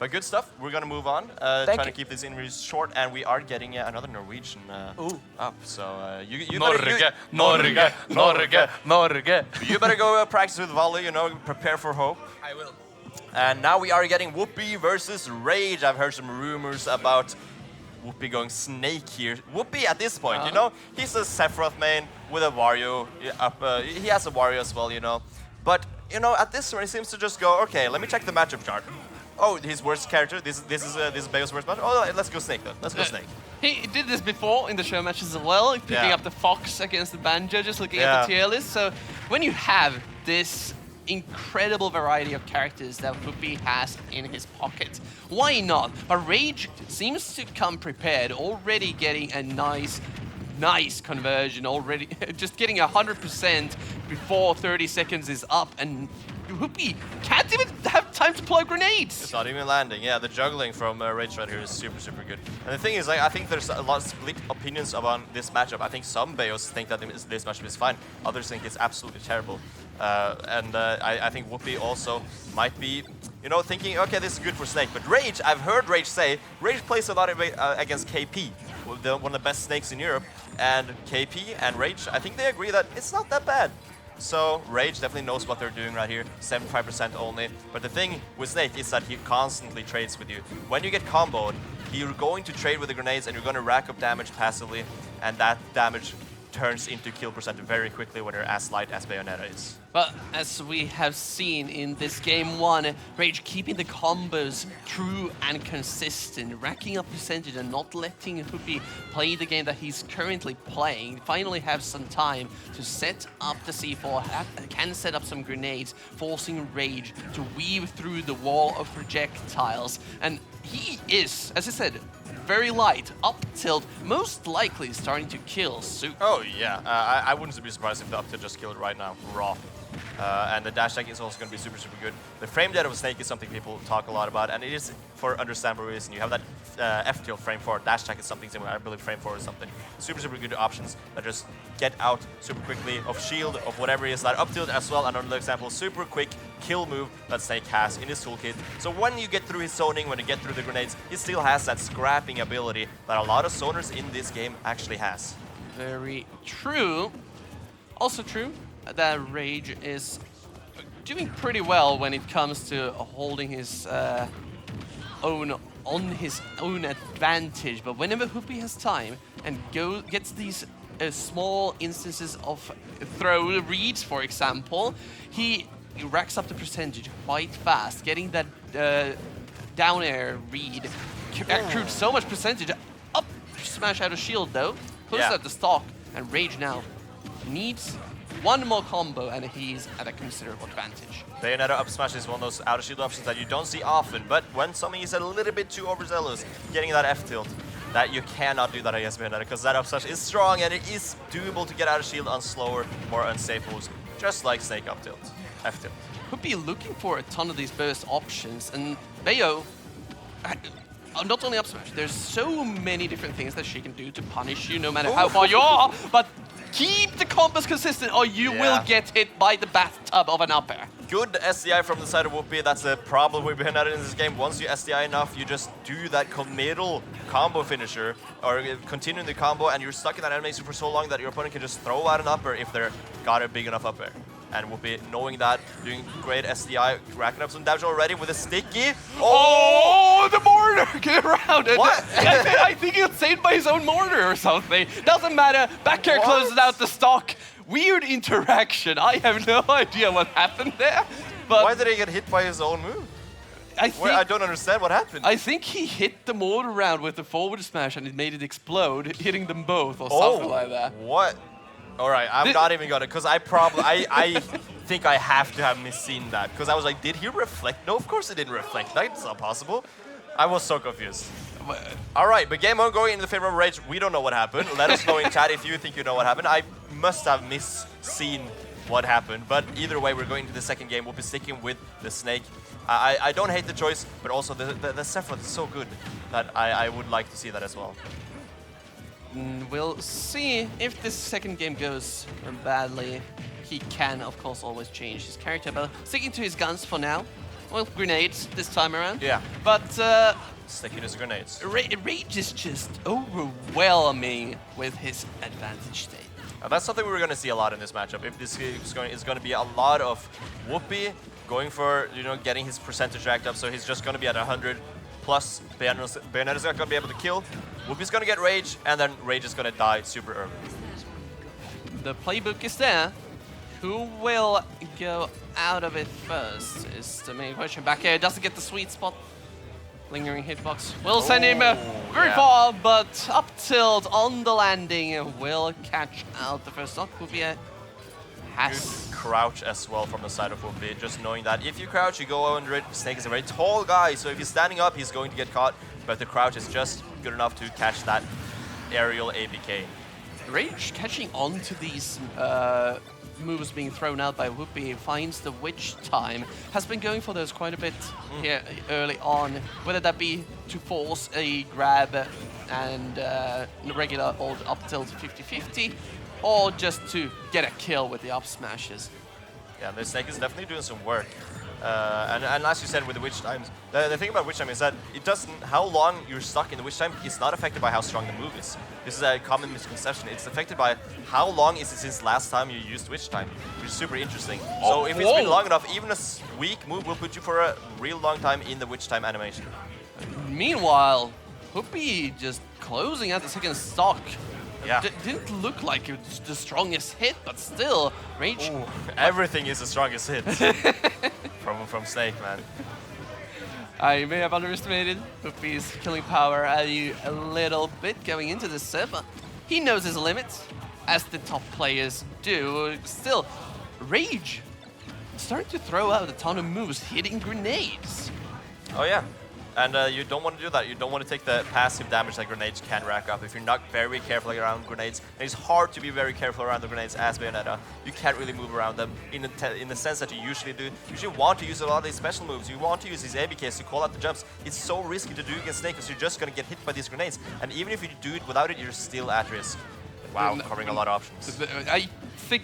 But good stuff. We're gonna move on. Trying to keep these interviews short, and we are getting another Norwegian up. So you better go practice with volley. You know, prepare for hope. I will. And now we are getting Whoophee versus Rage. I've heard some rumors about Whoophee going Snake here. Whoophee at this point, you know, he's a Sephiroth main with a Wario up. He has a Wario as well, you know. But you know, at this point, he seems to just go, okay, let me check the matchup chart. Oh, his worst character. This is Bayo's worst match. Oh, let's go Snake then. Let's go Snake. He did this before in the show matches as well, picking up the Fox against the Banjo, just looking at the tier list. So when you have this incredible variety of characters that Whoophee has in his pocket, why not? But Rage seems to come prepared, already getting a nice conversion already, just getting 100% before 30 seconds is up, and Whoophee can't even have time to plug grenades. It's not even landing. Yeah, the juggling from Rage right here is super good. And the thing is, like, I think there's a lot of split opinions about this matchup. I think some Bayos think that this matchup is fine. Others think it's absolutely terrible. I think Whoophee also might be, you know, thinking, okay, this is good for Snake. But Rage, I've heard Rage say, Rage plays a lot against KP, one of the best Snakes in Europe. And KP and Rage, I think they agree that it's not that bad. So Rage definitely knows what they're doing right here, 75% only. But the thing with Snake is that he constantly trades with you. When you get comboed, you're going to trade with the grenades and you're going to rack up damage passively, and that damage turns into kill percent very quickly when you're as light as Bayonetta is. But as we have seen in this game one, Rage keeping the combos true and consistent, racking up percentage and not letting Whoophee play the game that he's currently playing. Finally have some time to set up the C4, can set up some grenades, forcing Rage to weave through the wall of projectiles. And he is, as I said, very light, up tilt, most likely starting to kill Soup. Oh yeah, I wouldn't be surprised if the up tilt just killed right now, raw. And the dash attack is also going to be super good. The frame data of Snake is something people talk a lot about, and it is for understandable reason. You have that F tilt frame forward, dash attack is something similar. I believe frame forward is something. Super good options that just get out super quickly of shield, of whatever it is. That up tilt as well, another example, super quick kill move that Snake has in his toolkit. So when you get through his zoning, when you get through the grenades, he still has that scrapping ability that a lot of zoners in this game actually has. Very true. Also true that Rage is doing pretty well when it comes to holding his own advantage. But whenever Whoophee has time and gets these small instances of throw reads, for example, he racks up the percentage quite fast, getting that down air read accrued so much percentage. Up smash out of shield though, closes out the stock, and Rage now needs one more combo and he's at a considerable advantage. Bayonetta up smash is one of those out of shield options that you don't see often, but when something is a little bit too overzealous, getting that F tilt, that you cannot do that against Bayonetta, because that up smash is strong and it is doable to get out of shield on slower, more unsafe moves, just like Snake up tilt, F tilt. Could be looking for a ton of these burst options, and Bayo, not only up smash, there's so many different things that she can do to punish you no matter how far you are, but keep the combos consistent or you will get hit by the bathtub of an up air. Good SDI from the side of Whoophee. That's a problem with Bayonetta in this game. Once you SDI enough, you just do that committal combo finisher or continuing the combo, and you're stuck in that animation for so long that your opponent can just throw out an up air if they're got a big enough up air. And Whoophee, knowing that, doing great SDI, racking up some damage already with a sticky. Oh, the mortar! Get around it! What? I think he'll saved by his own mortar or something. Doesn't matter. Back air closes out the stock. Weird interaction. I have no idea what happened there. But why did he get hit by his own move? I don't understand what happened. I think he hit the mortar round with the forward smash and it made it explode, hitting them both or something like that. What? All right, I'm not even gonna, because I think I have to have misseen that, because I was like, did he reflect? No, of course it didn't reflect. That's not possible. I was so confused. All right, but game on going in the favor of Rage. We don't know what happened. Let us know in chat if you think you know what happened. I must have misseen what happened, but either way, we're going to the second game. We'll be sticking with the Snake. I don't hate the choice, but also the Sephiroth is so good that I would like to see that as well. We'll see if this second game goes badly. He can, of course, always change his character, but sticking to his guns for now. well, grenades this time around. Yeah. But Sticking his grenades. Rage is just overwhelming with his advantage state. That's something we're going to see a lot in this matchup. If this is going to be a lot of Whoophee going for, getting his percentage racked up, so he's just going to be at 100 plus. Bayonetta's not going to be able to kill. Whoopee's going to get Rage, and then Rage is going to die super early. The playbook is there. Who will go out of it first is the main question. Back here doesn't get the sweet spot. Lingering hitbox will send him very far, but up tilt on the landing will catch out the first stock. Whoophee has Good crouch as well from the side of Whoophee, just knowing that if you crouch, you go under it. Snake is a very tall guy, so if he's standing up, he's going to get caught, but the crouch is just good enough to catch that aerial ABK. Rage catching on to these moves being thrown out by Whoophee, finds the witch time, has been going for those quite a bit here early on, whether that be to force a grab and regular old up tilt 50-50, or just to get a kill with the up smashes. Yeah, the Snake is definitely doing some work. And as you said with the witch times, the thing about witch time is that it doesn't, how long you're stuck in the witch time is not affected by how strong the move is. This is a common misconception. It's affected by how long is it since last time you used witch time, which is super interesting. So if it's been long enough, even a weak move will put you for a real long time in the witch time animation. Meanwhile, Whoophee just closing out the second stock. Yeah. Didn't look like it was the strongest hit, but still, Rage. Ooh, everything is the strongest hit from Snake, man. I may have underestimated Whoophee's killing power a little bit going into this set, but he knows his limits, as the top players do. Still, Rage starting to throw out a ton of moves, hitting grenades. Oh yeah. And you don't want to do that. You don't want to take the passive damage that grenades can rack up. If you're not very careful around grenades, and it's hard to be very careful around the grenades as Bayonetta, you can't really move around them in the sense that you usually do. You usually want to use a lot of these special moves. You want to use these ABKs to call out the jumps. It's so risky to do against Snake because you're just going to get hit by these grenades. And even if you do it without it, you're still at risk. Wow, covering a lot of options. I think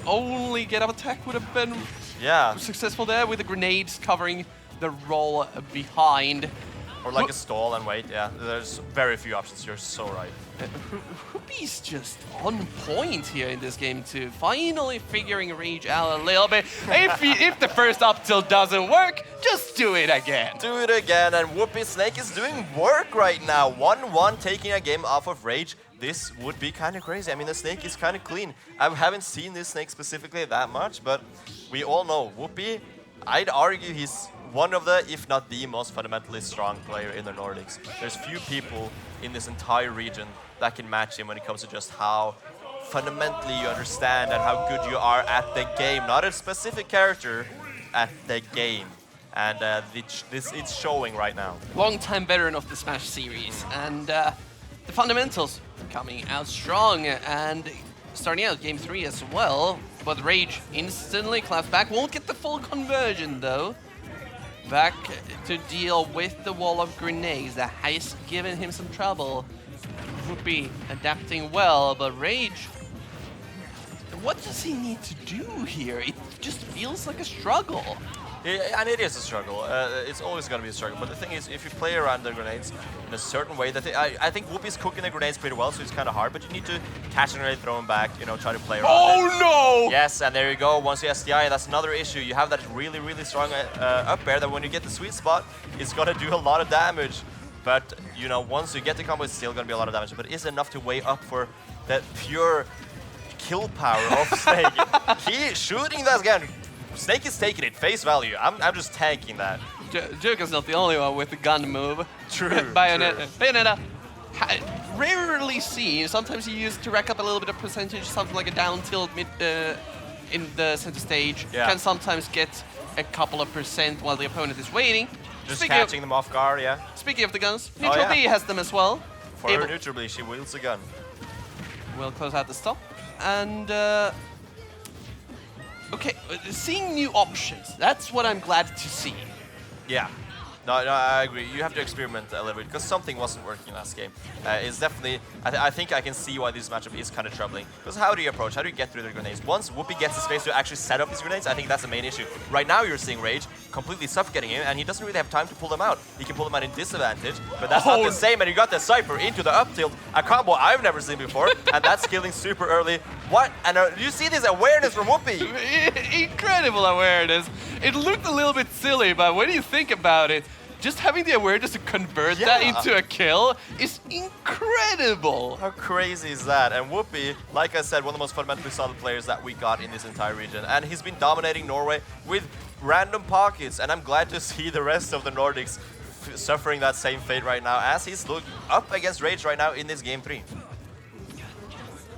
only get up attack would have been successful there with the grenades covering the roll behind. Or like a stall and wait, yeah. There's very few options, you're so right. Whoophee's just on point here in this game too. Finally figuring Rage out a little bit. If the first up tilt doesn't work, just do it again. Do it again, and Whoophee Snake is doing work right now. 1-1 taking a game off of Rage. This would be kind of crazy. I mean, the Snake is kind of clean. I haven't seen this Snake specifically that much, but we all know Whoophee, I'd argue he's one of the, if not the most fundamentally strong player in the Nordics. There's few people in this entire region that can match him when it comes to just how fundamentally you understand and how good you are at the game. Not a specific character, at the game. And it's showing right now. Long-time veteran of the Smash series, and the fundamentals coming out strong, and starting out game 3 as well. But Rage instantly claps back, won't get the full conversion though. Back to deal with the wall of grenades that has given him some trouble. Whoophee adapting well, but Rage, what does he need to do here? It just feels like a struggle. Yeah, and it is a struggle. It's always going to be a struggle. But the thing is, if you play around the grenades in a certain way, that I think Whoopee's cooking the grenades pretty well, so it's kind of hard. But you need to catch a grenade, throw them back, try to play around it. No! Yes, and there you go. Once you SDI, that's another issue. You have that really, really strong up air that when you get the sweet spot, it's going to do a lot of damage. But, once you get the combo, it's still going to be a lot of damage. But it's enough to weigh up for that pure kill power of Snake. He shooting that again. Snake is taking it, face value. I'm just tanking that. Joker's not the only one with the gun move. True. Bayonetta, rarely seen. Sometimes you use to rack up a little bit of percentage, something like a down tilt mid in the center stage. Yeah. Can sometimes get a couple of percent while the opponent is waiting. Just catching them off guard, yeah. Speaking of the guns, Neutral B has them as well. For her Neutral B, she wields a gun. We'll close out the stop. And okay, seeing new options, that's what I'm glad to see. Yeah. No, I agree. You have to experiment a little bit because something wasn't working last game. It's definitely, I think I can see why this matchup is kind of troubling. Because how do you approach? How do you get through the grenades? Once Whoophee gets the space to actually set up his grenades, I think that's the main issue. Right now you're seeing Rage completely suffocating him, and he doesn't really have time to pull them out. He can pull them out in disadvantage, but that's not the same, and you got the Cypher into the up tilt, a combo I've never seen before, and that's killing super early. What? And you see this awareness from Whoophee? Incredible awareness. It looked a little bit silly, but when you think about it, just having the awareness to convert that into a kill is incredible. How crazy is that? And Whoophee, like I said, one of the most fundamentally solid players that we got in this entire region. And he's been dominating Norway with random pockets. And I'm glad to see the rest of the Nordics suffering that same fate right now, as he's up against Rage right now in this game 3.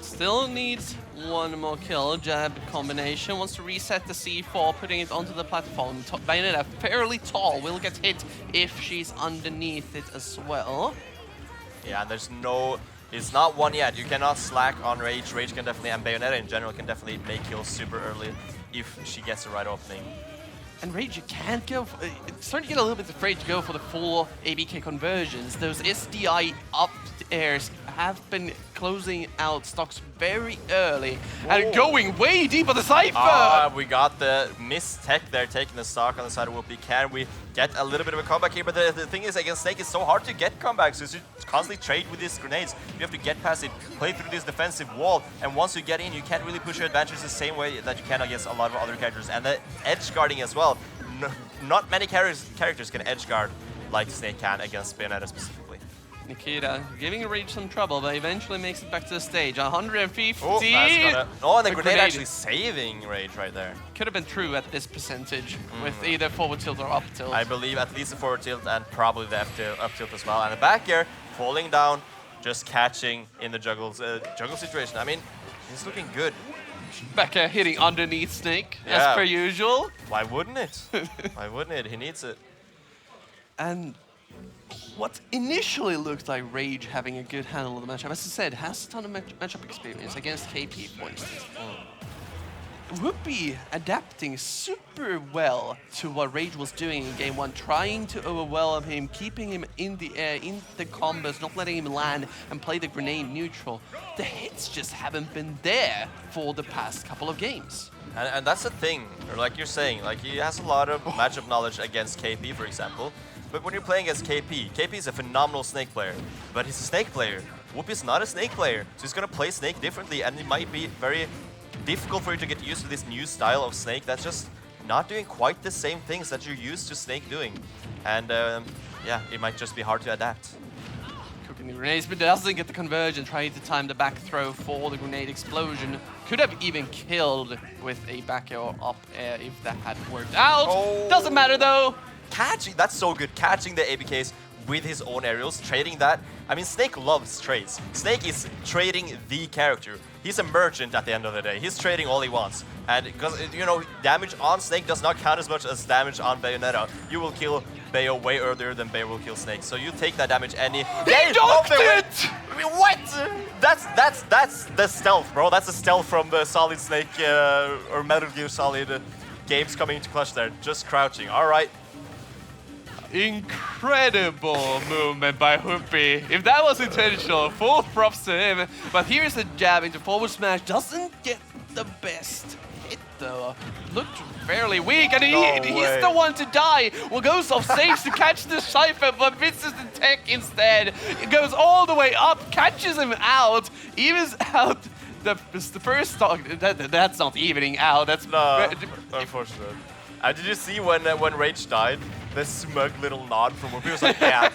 Still needs one more kill. Jab combination. Wants to reset the C4, putting it onto the platform. Bayonetta, fairly tall, will get hit if she's underneath it as well. Yeah, and there's no... It's not one yet. You cannot slack on Rage. Rage can definitely, and Bayonetta in general, can definitely make kills super early if she gets the right opening. And Rage, you can't go... starting to get a little bit afraid to go for the full ABK conversions. Those SDI up airs have been closing out stocks very early. And going way deep on the Cypher! We got the missed tech there, taking the stock on the side of Whoophee. Can we get a little bit of a comeback here? But the thing is, against Snake, it's so hard to get comebacks. So you constantly trade with these grenades. You have to get past it, play through this defensive wall. And once you get in, you can't really push your advantage the same way that you can against a lot of other characters. And the edge guarding as well. Not many characters can edge guard like Snake can against Bayonetta specifically. Nikita giving Rage some trouble, but eventually makes it back to the stage. 150. Oh, and the grenade actually saving Rage right there. Could have been true at this percentage with either forward tilt or up tilt. I believe at least the forward tilt and probably the up tilt as well. And the back air falling down, just catching in the juggle situation. I mean, he's looking good. Back air hitting underneath Snake, as per usual. Why wouldn't it? Why wouldn't it? He needs it. And what initially looked like Rage having a good handle of the matchup, as I said, has a ton of matchup experience against KP, for instance. Whoophee adapting super well to what Rage was doing in game 1, trying to overwhelm him, keeping him in the air, in the combos, not letting him land and play the grenade neutral. The hits just haven't been there for the past couple of games. And that's the thing, or like you're saying, like he has a lot of matchup knowledge against KP, for example. But when you're playing against KP is a phenomenal Snake player, but he's a Snake player. Whoopee's not a Snake player, so he's gonna play Snake differently, and it might be very difficult for you to get used to this new style of Snake that's just not doing quite the same things that you're used to Snake doing. And yeah, it might just be hard to adapt. Cooking the grenades, but doesn't get the conversion, trying to time the back throw for the grenade explosion. Could have even killed with a back air or up air if that had worked out. Doesn't matter though. Catching, that's so good. Catching the ABKs with his own aerials, trading that. I mean, Snake loves trades. Snake is trading the character. He's a merchant at the end of the day. He's trading all he wants. And because, you know, damage on Snake does not count as much as damage on Bayonetta. You will kill Bayo way earlier than Bayo will kill Snake. So you take that damage any... They docked it! I mean, what? That's the stealth, bro. That's the stealth from the Solid Snake or Metal Gear Solid games coming into clutch there. Just crouching. All right. Incredible movement by Whoophee. If that was intentional, full props to him. But here's a jab into forward smash. Doesn't get the best hit though. Looked fairly weak, and he's the one to die. Well, goes off stage to catch the Cypher, but misses the tech instead. It goes all the way up, catches him out, evens out the first stock. That's not evening out. That's unfortunate. Did you see when Rage died? The smug little nod from Whoophee was like, yeah,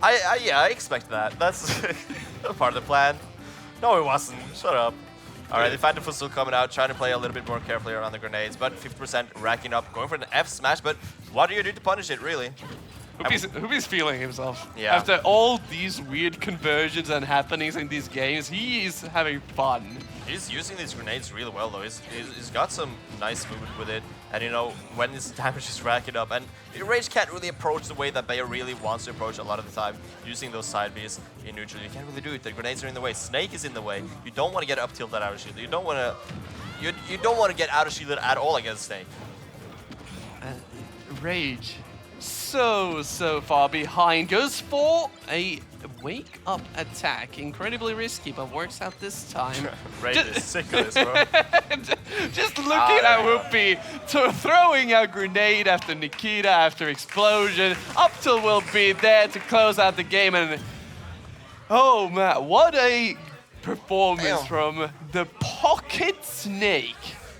I expect that. That's part of the plan. No, it wasn't. Shut up. All right, the Phantom Foot's still coming out, trying to play a little bit more carefully around the grenades, but 50% racking up, going for an F smash, but what do you do to punish it, really? Whoopee's feeling himself. Yeah. After all these weird conversions and happenings in these games, he is having fun. He's using these grenades really well, though. He's got some nice movement with it. And, you know, when his damage is racking up. And Rage can't really approach the way that Bayo really wants to approach a lot of the time. Using those side Bs in neutral, you can't really do it. The grenades are in the way. Snake is in the way. You don't want to get up tilted out of shield. You don't want to... You don't want to get out of shielded at all against Snake. Rage, so far behind. Goes for a wake up attack. Incredibly risky, but works out this time. Rage is sick of this, bro. Just looking at Whoophee, throwing a grenade after Nikita, after explosion, up till will be there to close out the game. And oh man, what a performance Damn. from the Pocket Snake.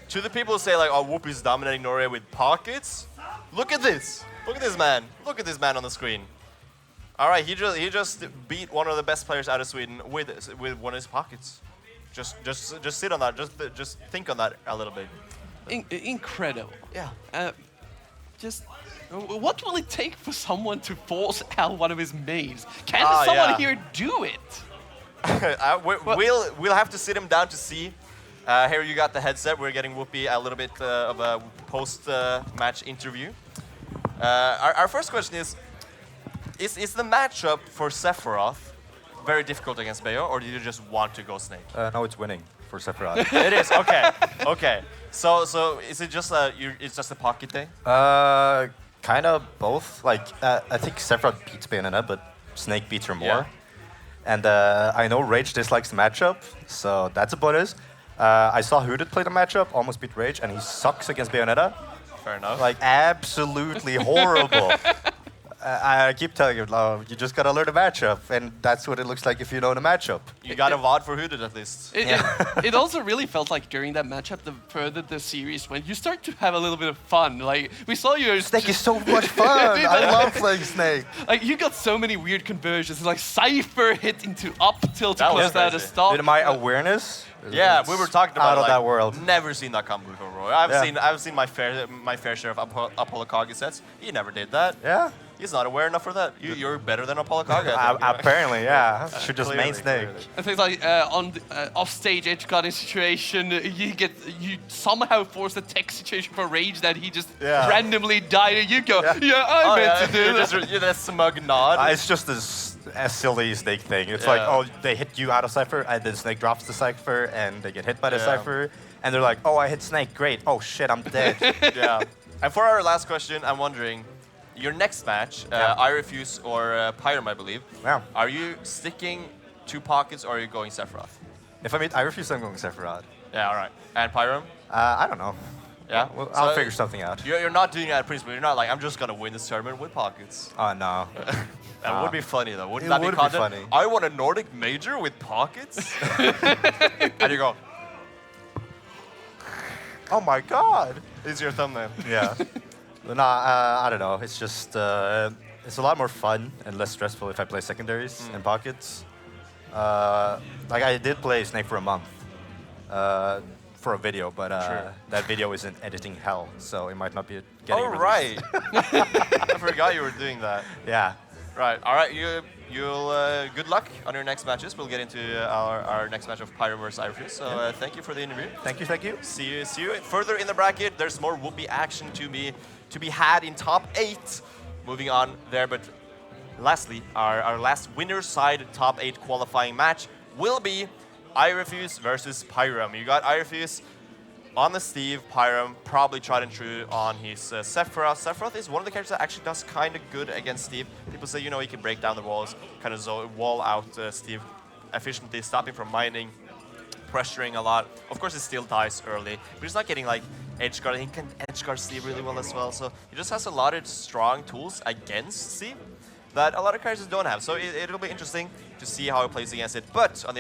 To the people who say like, oh, Whoopee's dominating Norway with pockets, look at this. Look at this man. Look at this man on the screen. All right, he just beat one of the best players out of Sweden with one of his pockets. Just sit on that. Just think on that a little bit. Incredible. Yeah. What will it take for someone to force out one of his mains? Can Ah, someone yeah. here do it? We'll have to sit him down to see. Here you got the headset. We're getting Whoophee a little bit of a post-match interview. Our first question is the matchup for Sephiroth very difficult against Bayo, or do you just want to go Snake? No, it's winning for Sephiroth. It is, okay. Okay. So is it just it's just a pocket day? Kind of both. Like, I think Sephiroth beats Bayonetta, but Snake beats her more. Yeah. And I know Rage dislikes the matchup, so that's a bonus. I saw Hooded play the matchup, almost beat Rage, and he sucks against Bayonetta. Fair enough. Like, absolutely horrible. I keep telling you, you just gotta learn the matchup, and that's what it looks like if you know the matchup. You got a VOD for Hooded at least. It also really felt like during that matchup, the further the series went, you start to have a little bit of fun. Like, we saw you. Snake is so much fun. I love playing Snake. Like, you got so many weird conversions. Like, Cypher hit into up tilt to That was close out a crazy. stop. Dude, my awareness. Yeah, we were talking about out of like, that world. Never seen that combo before, Roy. I've seen my fair share of Apollo Kage sets. He never did that. Yeah. He's not aware enough for that. You're better than Apollo Kage. I think. Apparently, yeah. Should just main Snake. Clearly. I think like on the offstage edge guarding situation, you somehow force a tech situation for Rage that he just Yeah. randomly died, and you go, Yeah. yeah, I Oh, meant yeah, to do you're that. just you're that smug nod. It's just a silly Snake thing. It's like, Yeah. oh, they hit you out of Cypher, and then Snake drops the Cypher, and they get hit by the Yeah. Cypher, and they're like, oh, I hit Snake, great. Oh shit, I'm dead. Yeah. And for our last question, I'm wondering, your next match, Yeah. I Refuse or Pyram, I believe. Yeah. Are you sticking to pockets or are you going Sephiroth? If I meet I Refuse, I'm going Sephiroth. Yeah, all right. And Pyram? I don't know. Yeah. Well, So I'll figure something out. You're not doing it at principle. You're not like, I'm just gonna win this tournament with pockets. Oh no. That would be funny though. Wouldn't It that be would be content? funny. I want a Nordic major with pockets. And you go, Oh my god. this is your thumbnail. Yeah. I don't know. It's just it's a lot more fun and less stressful if I play secondaries and pockets. Like I did play Snake for a month for a video, but Sure. that video is in editing hell, so it might not be getting Oh, released. right. I forgot you were doing that. Yeah. Right. All right. You'll good luck on your next matches. We'll get into our next match of Pyram vs. I Refuse. So thank you for the interview. Thank you. Thank you. See you further in the bracket. There's more Whoophee action to be had in top 8. Moving on there, but lastly, our last winner's side top 8 qualifying match will be I Refuse versus Pyram. You got I Refuse on the Steve. Pyram probably tried and true on his Sephiroth. Sephiroth is one of the characters that actually does kind of good against Steve. People say, you know, he can break down the walls, kind of wall out Steve efficiently, stop him from mining, pressuring a lot. Of course, he still dies early, but he's not getting like edge guard. He can edge guard Steve really well as well. So he just has a lot of strong tools against Steve that a lot of characters don't have. So it'll be interesting to see how he plays against it. But on the